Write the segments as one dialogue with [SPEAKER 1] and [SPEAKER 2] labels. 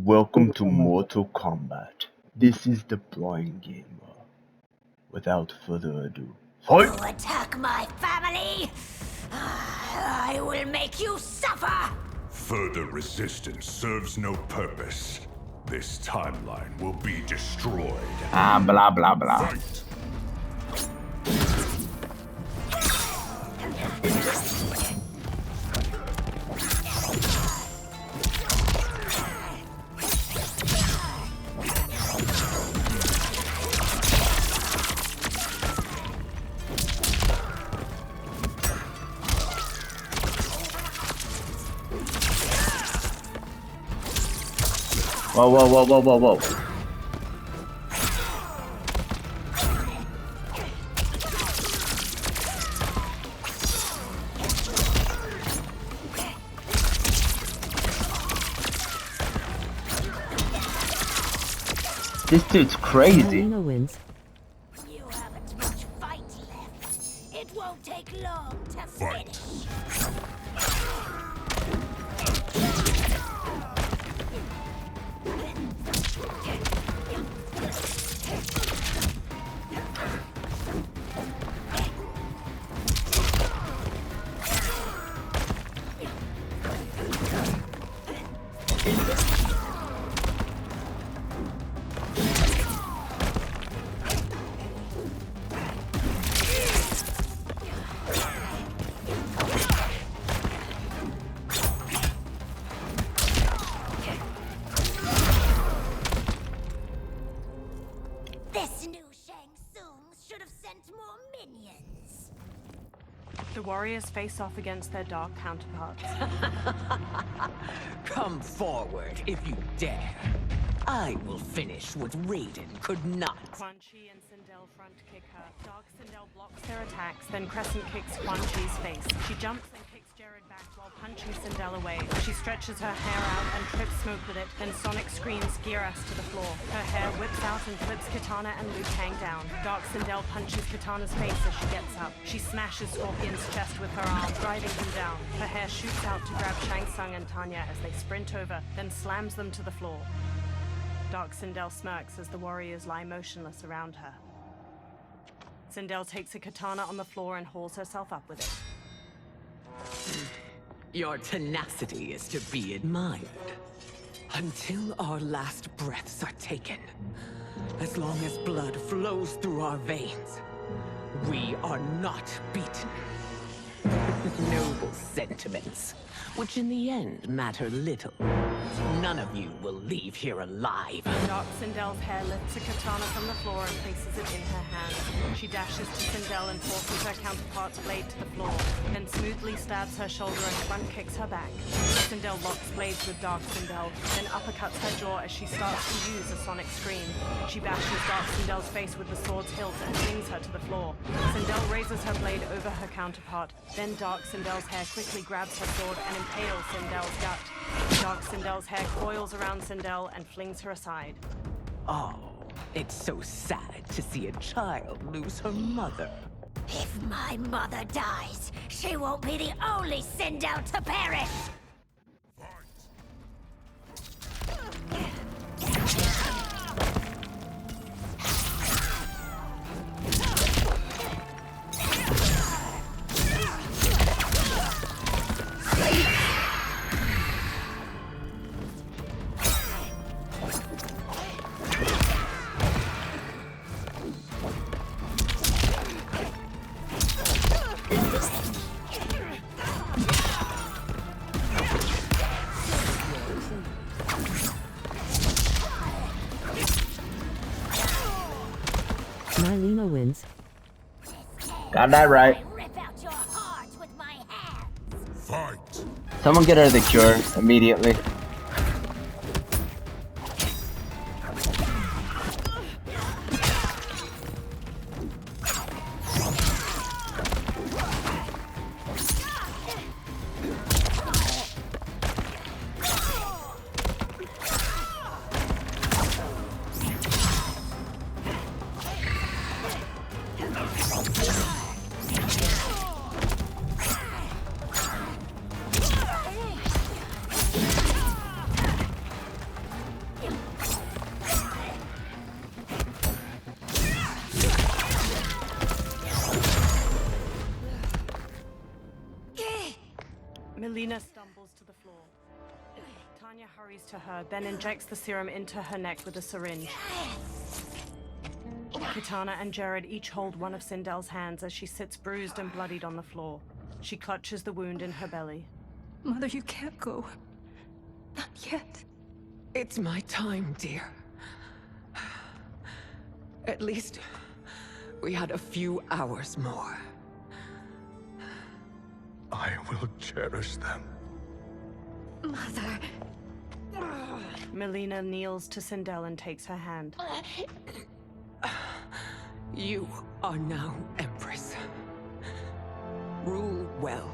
[SPEAKER 1] Welcome to Mortal Kombat. This is the blind gamer. Without further ado, fight!
[SPEAKER 2] You attack my family? I will make you suffer!
[SPEAKER 3] Further resistance serves no purpose. This timeline will be destroyed.
[SPEAKER 1] Blah blah blah.
[SPEAKER 3] Fight!
[SPEAKER 1] Whoa, whoa, whoa, whoa, whoa, whoa. This dude's crazy.
[SPEAKER 4] Wins.
[SPEAKER 2] You haven't much fight left. It won't take long to
[SPEAKER 3] Fight!
[SPEAKER 2] finish. This new Shang Tsung should have sent more minions.
[SPEAKER 5] The warriors face off against their dark counterparts.
[SPEAKER 6] Come forward if you dare. I will finish what Raiden could not.
[SPEAKER 5] Quan Chi and Sindel front kick her. Dark Sindel blocks their attacks, then Crescent kicks Quan Chi's face. She jumps and kicks Jared back while punching Sindel away. She stretches her hair out and trips Smoke with it, then Sonic screams gear us to the floor. Her hair whips out and flips Katana and Liu Kang down. Dark Sindel punches Katana's face as she gets up. She smashes Scorpion's chest with her arm, driving him down. Her hair shoots out to grab Shang Tsung and Tanya as they sprint over, then slams them to the floor. Dark Sindel smirks as the warriors lie motionless around her. Sindel takes a katana on the floor and hauls herself up with it.
[SPEAKER 6] Your tenacity is to be admired. Until our last breaths are taken, as long as blood flows through our veins, we are not beaten. Noble sentiments, which in the end matter little. None of you will leave here alive.
[SPEAKER 5] Dark Sindel's hair lifts a katana from the floor and places it in her hand. She dashes to Sindel and forces her counterpart's blade to the floor, then smoothly stabs her shoulder and front kicks her back. Sindel locks blades with Dark Sindel, then uppercuts her jaw as she starts to use a sonic scream. She bashes Dark Sindel's face with the sword's hilt and flings her to the floor. Sindel raises her blade over her counterpart, then Dark Sindel's hair quickly grabs her sword and impales Sindel's gut. Dark Sindel's hair coils around Sindel and flings her aside.
[SPEAKER 6] Oh, it's so sad to see a child lose her mother.
[SPEAKER 2] If my mother dies, she won't be the only Sindel to perish.
[SPEAKER 4] Mylena wins.
[SPEAKER 1] Got that right.
[SPEAKER 2] I rip out your heart with my hands.
[SPEAKER 3] Fight!
[SPEAKER 1] Someone get her the cure immediately.
[SPEAKER 5] Melina stumbles to the floor. Tanya hurries to her, then injects the serum into her neck with a syringe. Kitana and Jared each hold one of Sindel's hands as she sits bruised and bloodied on the floor. She clutches the wound in her belly.
[SPEAKER 4] Mother, you can't go. Not yet.
[SPEAKER 6] It's my time, dear. At least we had a few hours more.
[SPEAKER 3] I will cherish them.
[SPEAKER 2] Mother.
[SPEAKER 5] Melina kneels to Sindel and takes her hand.
[SPEAKER 6] You are now Empress. Rule well.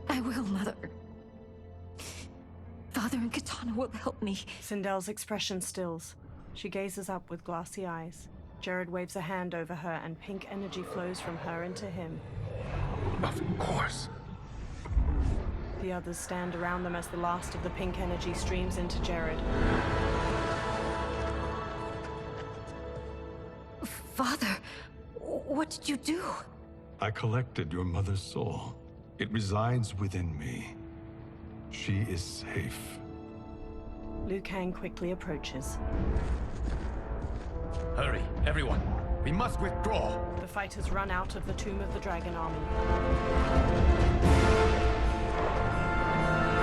[SPEAKER 4] I will, Mother. Father and Kitana will help me.
[SPEAKER 5] Sindel's expression stills. She gazes up with glassy eyes. Jared waves a hand over her and pink energy flows from her into him.
[SPEAKER 3] Of course.
[SPEAKER 5] The others stand around them as the last of the pink energy streams into Jared.
[SPEAKER 4] Father, what did you do?
[SPEAKER 3] I collected your mother's soul. It resides within me. She is safe.
[SPEAKER 5] Liu Kang quickly approaches.
[SPEAKER 7] Hurry, everyone. We must withdraw.
[SPEAKER 5] The fighters run out of the Tomb of the Dragon army.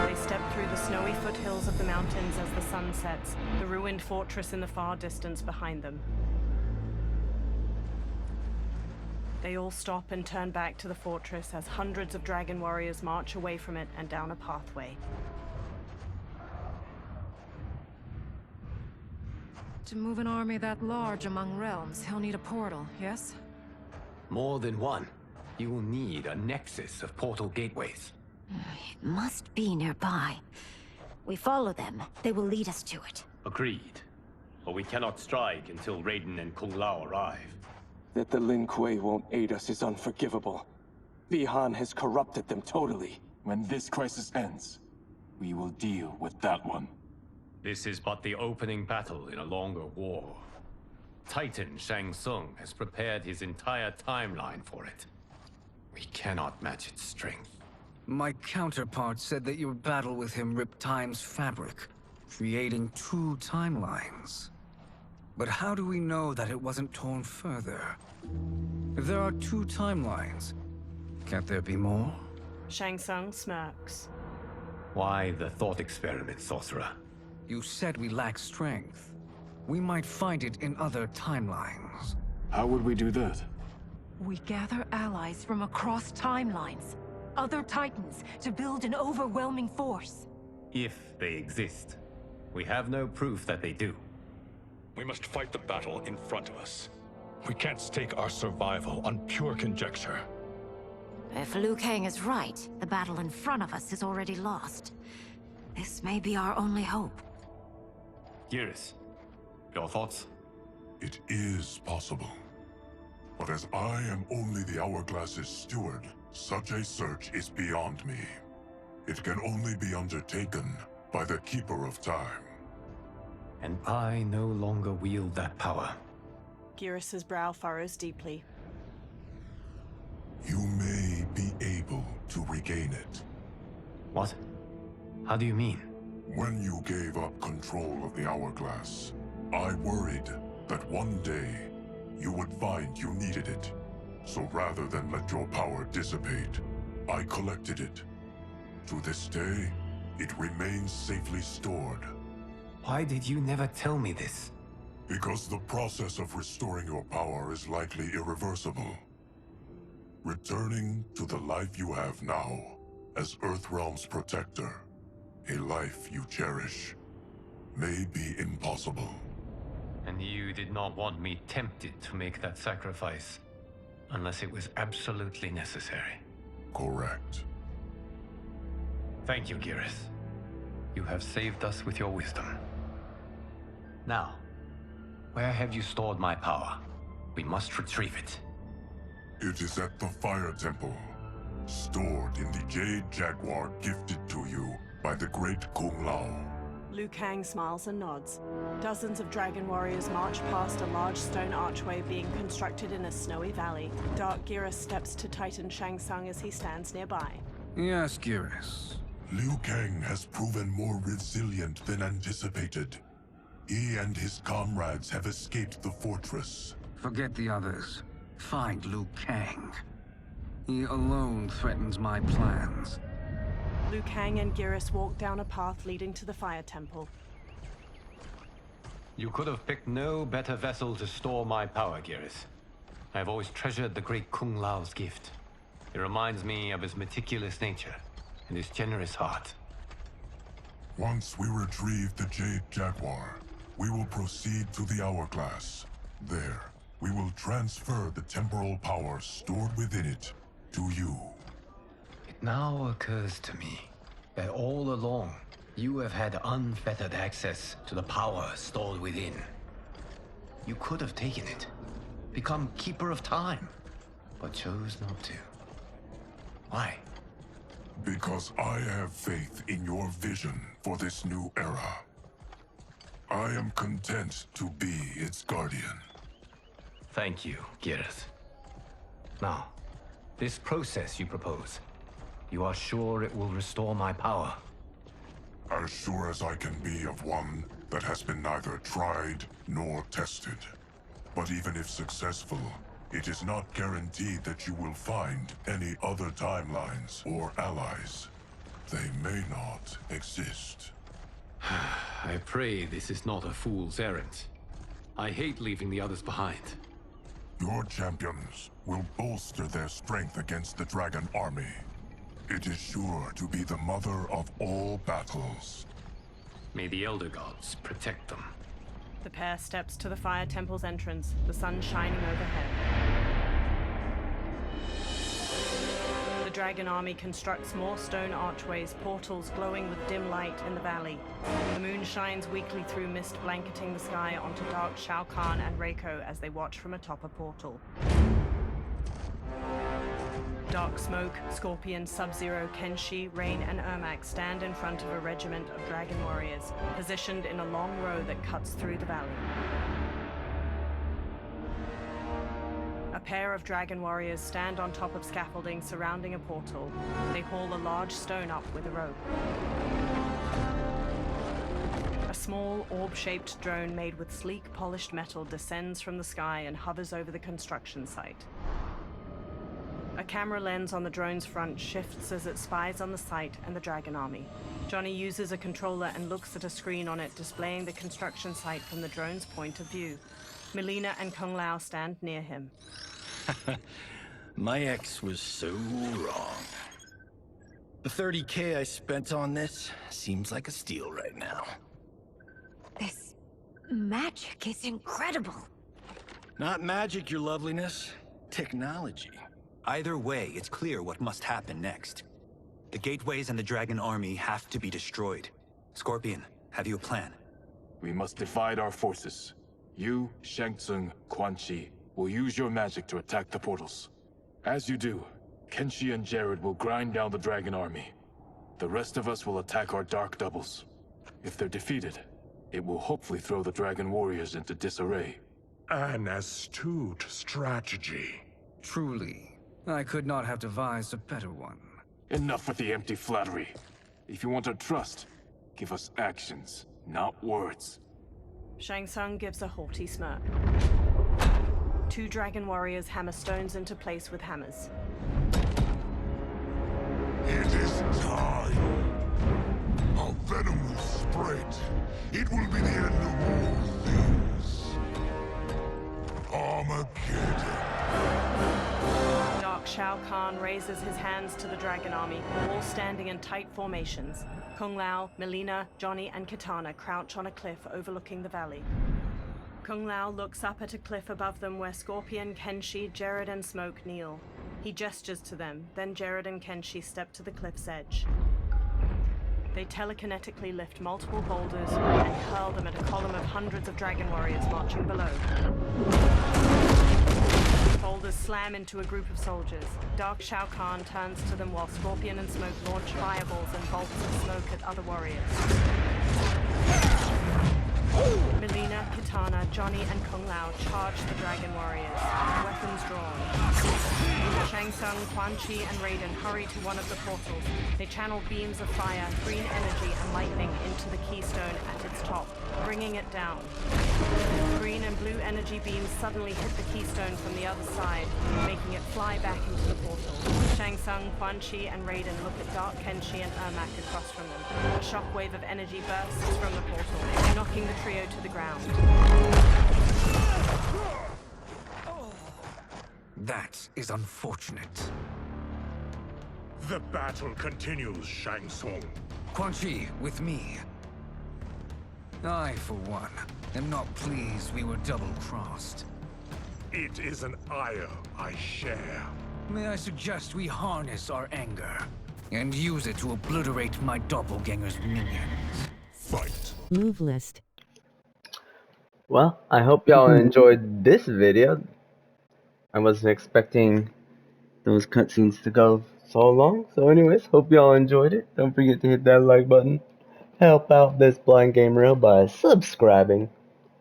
[SPEAKER 5] They step through the snowy foothills of the mountains as the sun sets, the ruined fortress in the far distance behind them. They all stop and turn back to the fortress as hundreds of dragon warriors march away from it and down a pathway.
[SPEAKER 4] To move an army that large among realms, he'll need a portal, yes?
[SPEAKER 7] More than one. You will need a nexus of portal gateways.
[SPEAKER 2] It must be nearby. We follow them. They will lead us to it.
[SPEAKER 8] Agreed. But we cannot strike until Raiden and Kung Lao arrive.
[SPEAKER 9] That the Lin Kuei won't aid us is unforgivable. Bihan has corrupted them totally.
[SPEAKER 10] When this crisis ends, we will deal with that one.
[SPEAKER 8] This is but the opening battle in a longer war. Titan Shang Tsung has prepared his entire timeline for it. We cannot match its strength.
[SPEAKER 11] My counterpart said that your battle with him ripped time's fabric, creating two timelines. But how do we know that it wasn't torn further? If there are two timelines, can't there be more?
[SPEAKER 5] Shang Tsung smirks.
[SPEAKER 8] Why the thought experiment, sorcerer?
[SPEAKER 11] You said we lack strength. We might find it in other timelines.
[SPEAKER 10] How would we do that?
[SPEAKER 4] We gather allies from across timelines, other titans, to build an overwhelming force.
[SPEAKER 8] If they exist. We have no proof that they do.
[SPEAKER 3] We must fight the battle in front of us. We can't stake our survival on pure conjecture.
[SPEAKER 2] If Liu Kang is right, the battle in front of us is already lost. This may be our only hope.
[SPEAKER 8] Geras, your thoughts?
[SPEAKER 3] It is possible. But as I am only the Hourglass's steward, such a search is beyond me. It can only be undertaken by the Keeper of Time.
[SPEAKER 8] And I no longer wield that power.
[SPEAKER 5] Geras' brow furrows deeply.
[SPEAKER 3] You may be able to regain it.
[SPEAKER 8] What? How do you mean?
[SPEAKER 3] When you gave up control of the Hourglass, I worried that one day you would find you needed it. So rather than let your power dissipate, I collected it. To this day, it remains safely stored.
[SPEAKER 8] Why did you never tell me this?
[SPEAKER 3] Because the process of restoring your power is likely irreversible. Returning to the life you have now, as Earthrealm's protector, a life you cherish, may be impossible.
[SPEAKER 8] And you did not want me tempted to make that sacrifice, unless it was absolutely necessary.
[SPEAKER 3] Correct.
[SPEAKER 8] Thank you, Geras. You have saved us with your wisdom. Now, where have you stored my power? We must retrieve it.
[SPEAKER 3] It is at the Fire Temple, stored in the Jade Jaguar gifted to you by the great Kung Lao.
[SPEAKER 5] Liu Kang smiles and nods. Dozens of dragon warriors march past a large stone archway being constructed in a snowy valley. Dark Geras steps to Titan Shang Tsung as he stands nearby.
[SPEAKER 11] Yes, Geras.
[SPEAKER 3] Liu Kang has proven more resilient than anticipated. He and his comrades have escaped the fortress.
[SPEAKER 11] Forget the others. Find Liu Kang. He alone threatens my plans.
[SPEAKER 5] Liu Kang and Geras walk down a path leading to the Fire Temple.
[SPEAKER 8] You could have picked no better vessel to store my power, Geras. I have always treasured the great Kung Lao's gift. It reminds me of his meticulous nature and his generous heart.
[SPEAKER 3] Once we retrieve the Jade Jaguar, we will proceed to the Hourglass. There, we will transfer the temporal power stored within it to you.
[SPEAKER 7] It now occurs to me that all along, you have had unfettered access to the power stored within. You could have taken it, become Keeper of Time, but chose not to. Why?
[SPEAKER 3] Because I have faith in your vision for this new era. I am content to be its guardian.
[SPEAKER 8] Thank you, Geras. Now, this process you propose, you are sure it will restore my power?
[SPEAKER 3] As sure as I can be of one that has been neither tried nor tested. But even if successful, it is not guaranteed that you will find any other timelines or allies. They may not exist.
[SPEAKER 8] I pray this is not a fool's errand. I hate leaving the others behind.
[SPEAKER 3] Your champions will bolster their strength against the Dragon Army. It is sure to be the mother of all battles.
[SPEAKER 8] May the Elder Gods protect them.
[SPEAKER 5] The pair steps to the Fire Temple's entrance, the sun shining overhead. The Dragon Army constructs more stone archways, portals glowing with dim light in the valley. The moon shines weakly through mist blanketing the sky onto Dark Shao Kahn and Reiko as they watch from atop a portal. Dark Smoke, Scorpion, Sub-Zero, Kenshi, Rain, and Ermac stand in front of a regiment of dragon warriors, positioned in a long row that cuts through the valley. A pair of dragon warriors stand on top of scaffolding surrounding a portal. They haul a large stone up with a rope. A small, orb-shaped drone made with sleek, polished metal descends from the sky and hovers over the construction site. A camera lens on the drone's front shifts as it spies on the site and the Dragon Army. Johnny uses a controller and looks at a screen on it displaying the construction site from the drone's point of view. Melina and Kung Lao stand near him.
[SPEAKER 12] My ex was so wrong. The 30K I spent on this seems like a steal right now.
[SPEAKER 2] This magic is incredible.
[SPEAKER 12] Not magic, your loveliness. Technology.
[SPEAKER 13] Either way, it's clear what must happen next. The gateways and the Dragon Army have to be destroyed. Scorpion, have you a plan?
[SPEAKER 10] We must divide our forces. You, Shang Tsung, Quan Chi, will use your magic to attack the portals. As you do, Kenshi and Jared will grind down the Dragon Army. The rest of us will attack our dark doubles. If they're defeated, it will hopefully throw the Dragon Warriors into disarray.
[SPEAKER 3] An astute strategy.
[SPEAKER 11] Truly. I could not have devised a better one.
[SPEAKER 10] Enough with the empty flattery. If you want our trust, give us actions, not words.
[SPEAKER 5] Shang Tsung gives a haughty smirk. Two dragon warriors hammer stones into place with hammers.
[SPEAKER 3] It is time. A venom will spread. It will be the end of all things. Armageddon.
[SPEAKER 5] Dark Shao Kahn raises his hands to the Dragon Army, all standing in tight formations. Kung Lao, Melina, Johnny, and Kitana crouch on a cliff overlooking the valley. Kung Lao looks up at a cliff above them where Scorpion, Kenshi, Jared, and Smoke kneel. He gestures to them, then Jared and Kenshi step to the cliff's edge. They telekinetically lift multiple boulders and hurl them at a column of hundreds of dragon warriors marching below. Boulders slam into a group of soldiers. Dark Shao Kahn turns to them while Scorpion and Smoke launch fireballs and bolts of smoke at other warriors. Melina, Kitana, Johnny, and Kung Lao charge the dragon warriors. weapons drawn. Shang Tsung, Quan Chi, and Raiden hurry to one of the portals. They channel beams of fire, green energy, and lightning into the keystone at its top, bringing it down. Green and blue energy beams suddenly hit the keystone from the other side, making it fly back into the portal. Shang Tsung, Quan Chi, and Raiden look at Dark Kenshi and Ermac across from them. A shockwave of energy bursts from the portal, knocking the trio to the ground.
[SPEAKER 11] That is unfortunate.
[SPEAKER 3] The battle continues, Shang Tsung.
[SPEAKER 11] Quan Chi, with me. I, for one, am not pleased we were double-crossed.
[SPEAKER 3] It is an ire I share.
[SPEAKER 11] May I suggest we harness our anger and use it to obliterate my doppelganger's minions?
[SPEAKER 3] Fight.
[SPEAKER 14] Move list.
[SPEAKER 1] Well, I hope y'all enjoyed this video. I wasn't expecting those cutscenes to go so long. So anyways, hope y'all enjoyed it. Don't forget to hit that like button. Help out this blind gamer by subscribing.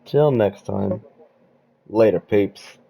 [SPEAKER 1] Till next time. Later, peeps.